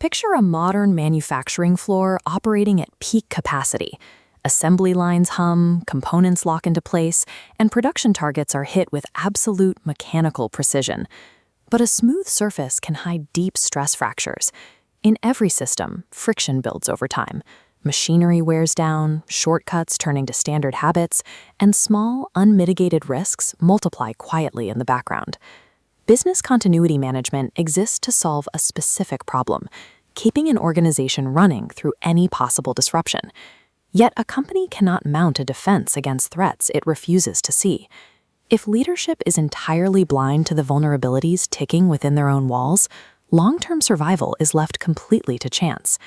Picture a modern manufacturing floor operating at peak capacity. Assembly lines hum, components lock into place, and production targets are hit with absolute mechanical precision. But a smooth surface can hide deep stress fractures. In every system, friction builds over time. Machinery wears down, shortcuts turn into standard habits, and small, unmitigated risks multiply quietly in the background. Business continuity management exists to solve a specific problem, keeping an organization running through any possible disruption. Yet a company cannot mount a defense against threats it refuses to see. If leadership is entirely blind to the vulnerabilities ticking within their own walls, long-term survival is left completely to chance.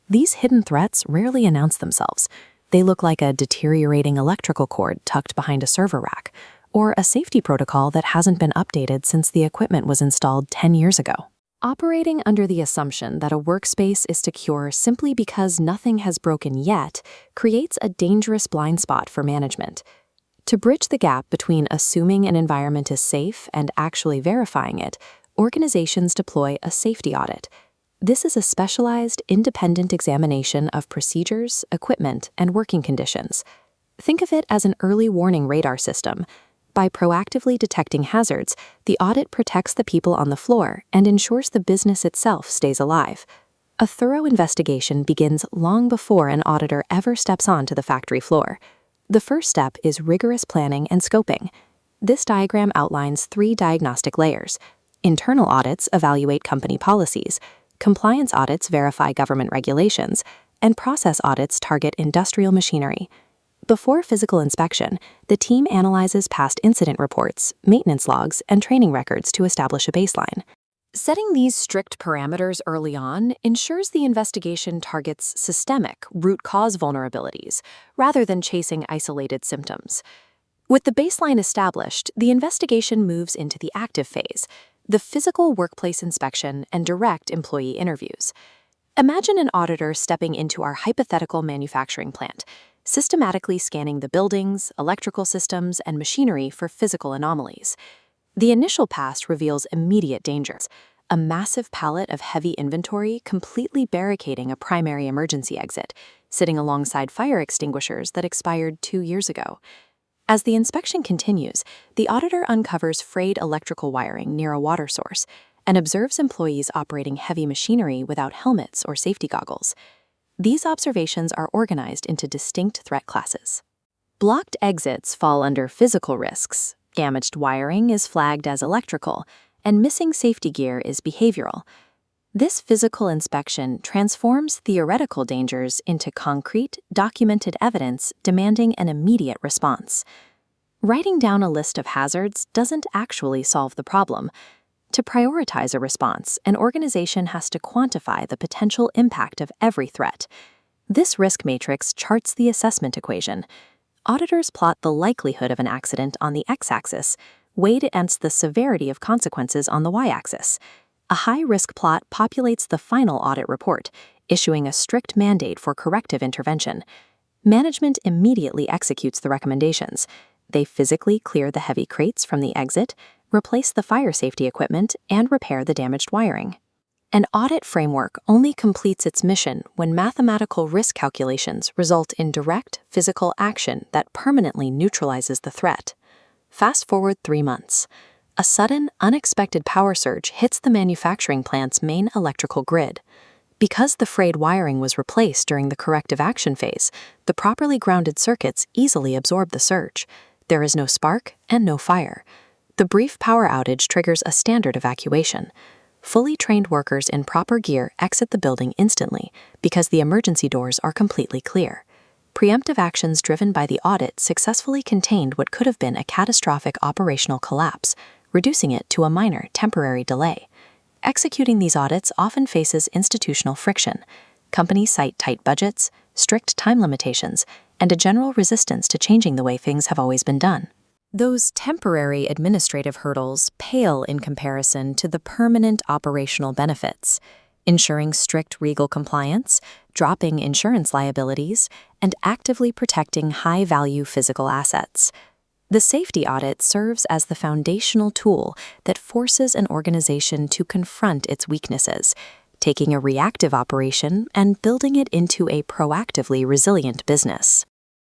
These hidden threats rarely announce themselves. They look like a deteriorating electrical cord tucked behind a server rack, or a safety protocol that hasn't been updated since the equipment was installed 10 years ago. Operating under the assumption that a workspace is secure simply because nothing has broken yet creates a dangerous blind spot for management. To bridge the gap between assuming an environment is safe and actually verifying it, organizations deploy a safety audit. This is a specialized, independent examination of procedures, equipment, and working conditions. Think of it as an early warning radar system. By proactively detecting hazards, the audit protects the people on the floor and ensures the business itself stays alive. A thorough investigation begins long before an auditor ever steps onto the factory floor. The first step is rigorous planning and scoping. This diagram outlines 3 diagnostic layers. Internal audits evaluate company policies, compliance audits verify government regulations, and process audits target industrial machinery. Before physical inspection, the team analyzes past incident reports, maintenance logs, and training records to establish a baseline. Setting these strict parameters early on ensures the investigation targets systemic, root-cause vulnerabilities, rather than chasing isolated symptoms. With the baseline established, the investigation moves into the active phase, the physical workplace inspection and direct employee interviews. Imagine an auditor stepping into our hypothetical manufacturing plant, systematically scanning the buildings, electrical systems, and machinery for physical anomalies. The initial pass reveals immediate dangers: a massive pallet of heavy inventory completely barricading a primary emergency exit, sitting alongside fire extinguishers that expired 2 years ago. As the inspection continues, the auditor uncovers frayed electrical wiring near a water source and observes employees operating heavy machinery without helmets or safety goggles. These observations are organized into distinct threat classes. Blocked exits fall under physical risks, damaged wiring is flagged as electrical, and missing safety gear is behavioral. This physical inspection transforms theoretical dangers into concrete, documented evidence demanding an immediate response. Writing down a list of hazards doesn't actually solve the problem. To prioritize a response, an organization has to quantify the potential impact of every threat. This risk matrix charts the assessment equation. Auditors plot the likelihood of an accident on the x-axis, weighed against the severity of consequences on the y-axis. A high-risk plot populates the final audit report, issuing a strict mandate for corrective intervention. Management immediately executes the recommendations. They physically clear the heavy crates from the exit, replace the fire safety equipment, and repair the damaged wiring. An audit framework only completes its mission when mathematical risk calculations result in direct physical action that permanently neutralizes the threat. Fast forward 3 months. A sudden, unexpected power surge hits the manufacturing plant's main electrical grid. Because the frayed wiring was replaced during the corrective action phase, the properly grounded circuits easily absorb the surge. There is no spark and no fire. The brief power outage triggers a standard evacuation. Fully trained workers in proper gear exit the building instantly because the emergency doors are completely clear. Preemptive actions driven by the audit successfully contained what could have been a catastrophic operational collapse, reducing it to a minor, temporary delay. Executing these audits often faces institutional friction. Companies cite tight budgets, strict time limitations, and a general resistance to changing the way things have always been done. Those temporary administrative hurdles pale in comparison to the permanent operational benefits: ensuring strict legal compliance, dropping insurance liabilities, and actively protecting high-value physical assets. The safety audit serves as the foundational tool that forces an organization to confront its weaknesses, taking a reactive operation and building it into a proactively resilient business.